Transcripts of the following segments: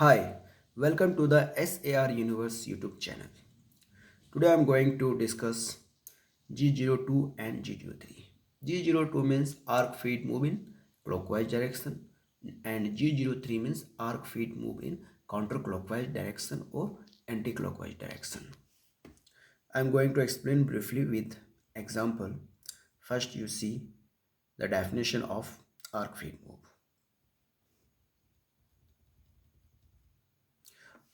Hi, welcome to the SAR Universe YouTube channel. Today I am going to discuss G02 and G03. G02 means arc feet move in clockwise direction and G03 means arc feet move in counterclockwise direction or anti-clockwise direction. I am going to explain briefly with example. First you see the definition of arc feet move.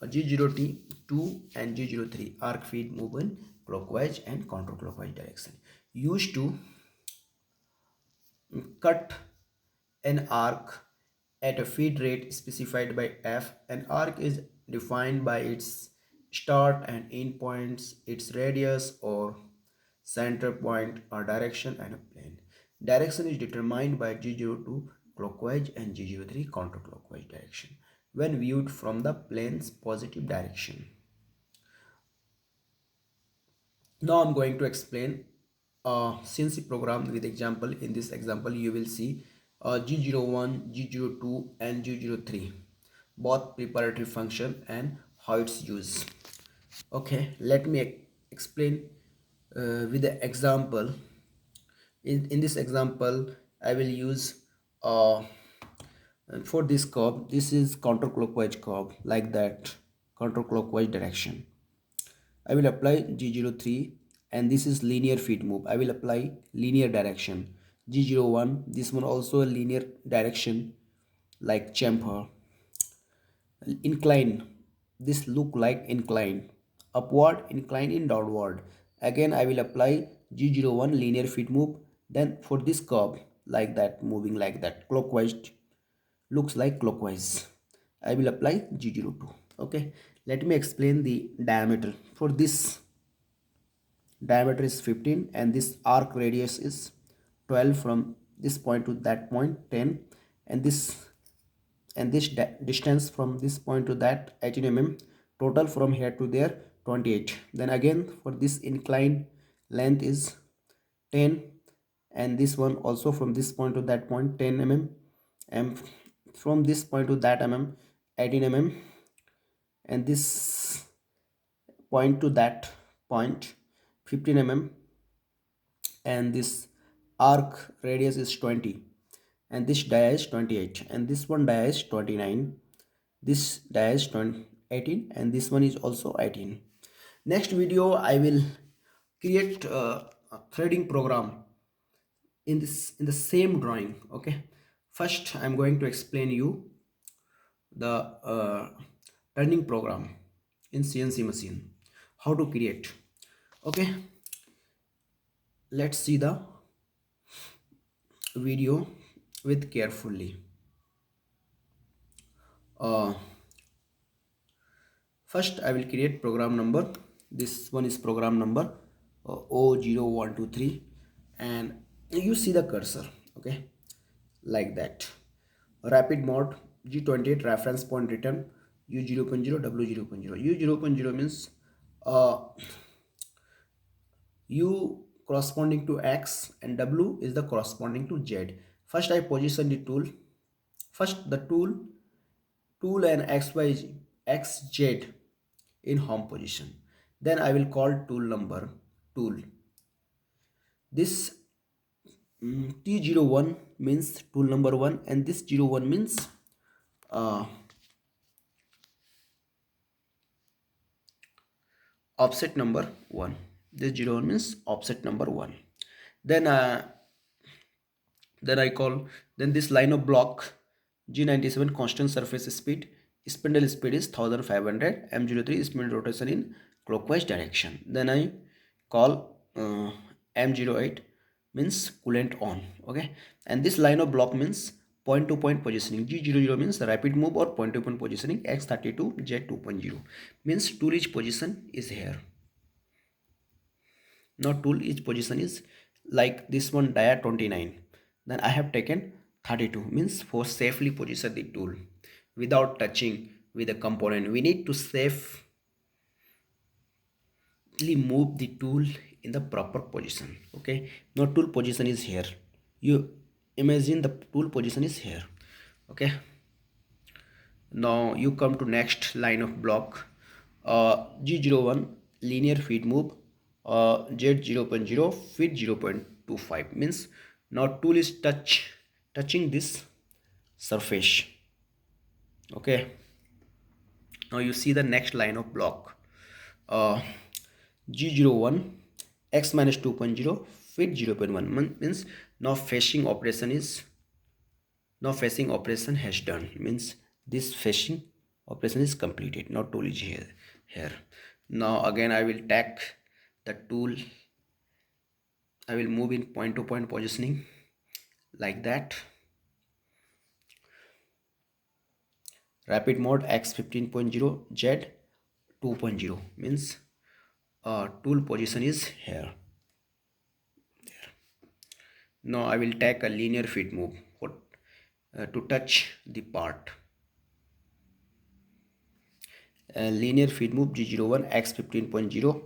G02 and G03 arc feet move in clockwise and counterclockwise direction. Used to cut an arc at a feed rate specified by F. An arc is defined by its start and end points, its radius or center point or direction and a plane. Direction is determined by G02 clockwise and G03 counterclockwise direction when viewed from the plane's positive direction. Now I'm going to explain a CNC program with example. In this example you will see G01, G02 and G03 both preparatory function and how it's used. Okay, let me explain with the example. In this example I will use uh, for this curve. This is counterclockwise curve, like that, counterclockwise direction. I will apply G03 and this is linear feet move. I will apply linear direction. G01, this one also a linear direction like chamfer. Incline, this look like incline. Upward, incline in downward. Again I will apply G01 linear feet move. Then for this curve, like that, moving like that, clockwise, looks like clockwise, I will apply G02. Okay, let me explain the diameter. For this, diameter is 15 and this arc radius is 12 from this point to that point, 10, and this distance from this point to that, 18 mm. Total from here to there, 28. Then again for this incline, length is 10, and this one also from this point to that point, 10 mm, and from this point to that mm, 18 mm, and this point to that point, 15 mm, and this arc radius is 20, and this dia is 28, and this one dia is 29, this dia is 18, and this one is also 18. Next video I will create a threading program in the same drawing. Okay, first I'm going to explain you the turning program in CNC machine, how to create. Okay, let's see the video with carefully. uh, First I will create program number. This one is program number O0123, and you see the cursor. Okay, like that. Rapid mode, G28 reference point return, U0.0 W0.0. U0.0 means uh, U corresponding to X and W is the corresponding to Z. First I position the tool. First the tool and XZ in home position. Then I will call tool number tool. This T01 means tool number 1, and this 01 means uh, offset number 1. This 01 means offset number 1. Then I call, then this line of block G97 constant surface speed, spindle speed is 1500, M03 spindle rotation in clockwise direction. Then I call M08 means coolant on. Okay, and this line of block means point to point positioning. G00 means rapid move or point to point positioning. X32 Z2.0 means tool each position is here. Now tool each position is like this one, dia 29. Then I have taken 32, means for safely position the tool without touching with the component. We need to safely move the tool in the proper position. Okay, now tool position is here. You imagine the tool position is here. Okay, Now you come to next line of block. G01 linear feed move, Z0.0 feed 0.25 means now tool is touching this surface. Okay, now you see the next line of block. uh, G01 x minus 2.0 feed 0.1 means now fetching operation has done, means this fetching operation is completed. Now tool is here. Now again I will take the tool. I will move in point to point positioning like that. Rapid mode x 15.0 z 2.0 means tool position is here. Now I will take a linear feed move to touch the part. Linear feed move G01 x 15.0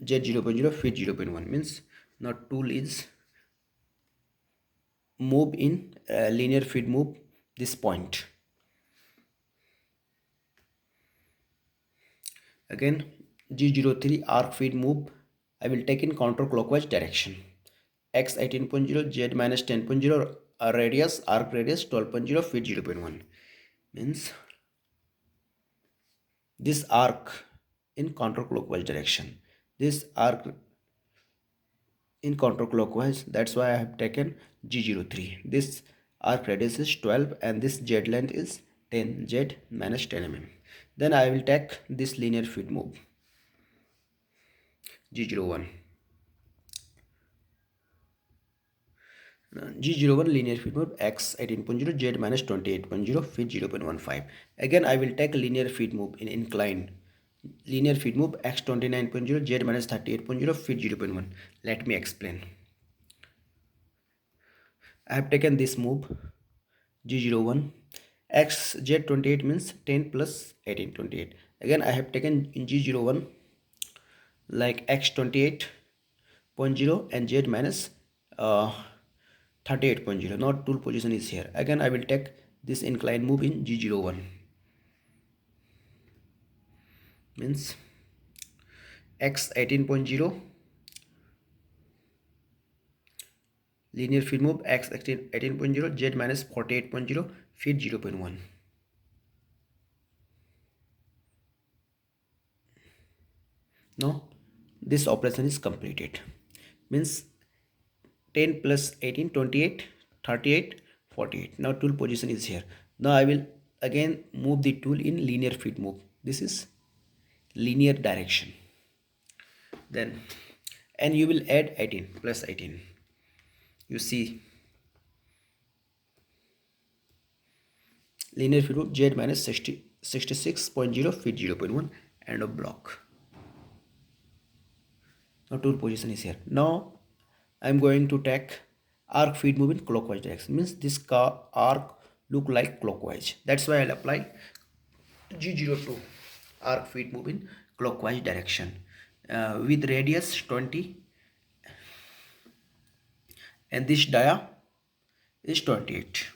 Z0.0 feed 0.1 means now tool is move in linear feed move this point. Again G03 arc feed move I will take in counterclockwise direction. X 18.0 Z minus 10.0 radius arc radius 12.0 feed 0.1 means this arc in counterclockwise direction. This arc in counterclockwise, that's why I have taken G03. This arc radius is 12 and this Z length is 10, Z minus 10 mm. Then I will take this linear feed move G01. G01 linear feed move x 18.0 Z minus 28.0 feed 0.15. Again I will take linear feed move in incline. Linear feed move x 29.0 Z minus 38.0 feed 0.1. Let me explain. I have taken this move G01 x Z28 means 10 plus 18 28. Again I have taken in G01 like x 28.0 and Z minus 38.0. Now tool position is here. Again I will take this incline move in G01 means x 18.0 linear feed move x 18.0 Z minus 48.0 feed 0.1. Now this operation is completed, means 10 plus 18 28 38 48. Now tool position is here. Now I will again move the tool in linear feed move. This is linear direction. Then and you will add 18 plus 18. You see linear feed move Z minus 66.0 feed 0.1 and a block. Now tool position is here. Now I am going to take arc feed move in clockwise direction, means this arc look like clockwise. That's why I'll apply G02 arc feed move in clockwise direction with radius 20 and this dia is 28.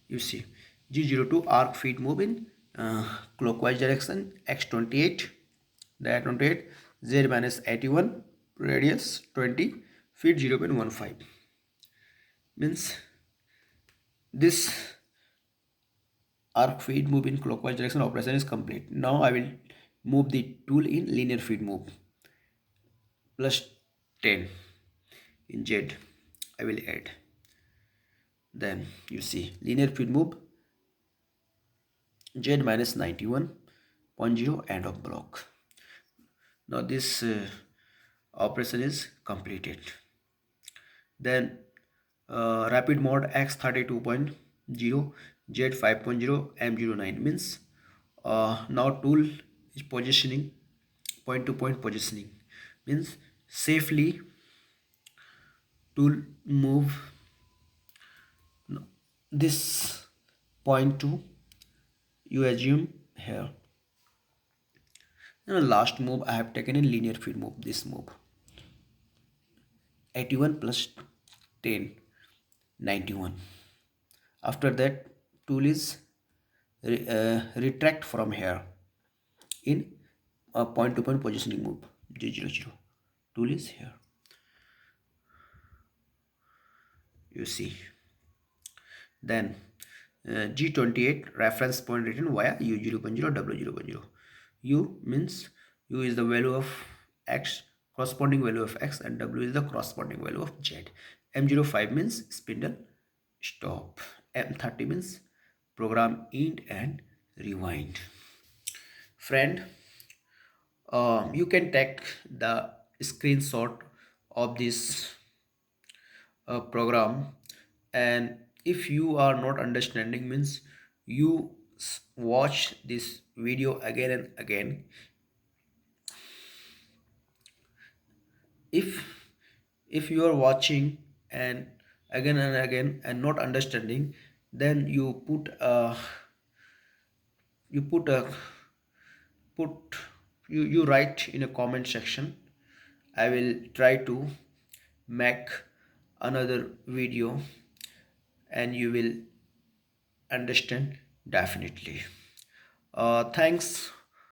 You see G02 arc feed move in clockwise direction x28 dia 28 Z minus 81 radius 20 feed 0.15 means this arc feed move in clockwise direction operation is complete. Now I will move the tool in linear feed move plus 10 in Z. I will add. Then you see linear feed move Z minus 91.0 end of block. Now this operation is completed. Then rapid mode x 32.0 Z 5.0 M09 means now tool is positioning point to point positioning, means safely tool move this point to you assume here. Now last move I have taken in linear feed move, this move 81 plus 10 91. After that, tool is retract from here in a point to point positioning mode. G00 tool is here, you see. Then G28 reference point written via U010 W010. U means U is the value of X, corresponding value of X, and W is the corresponding value of Z. M05 means spindle stop. M30 means program end and rewind. Friend, you can take the screenshot of this program, and if you are not understanding means you watch this video again and again. If you are watching and again and not understanding, then you put a put you write in a comment section. I will try to make another video and you will understand definitely. Thanks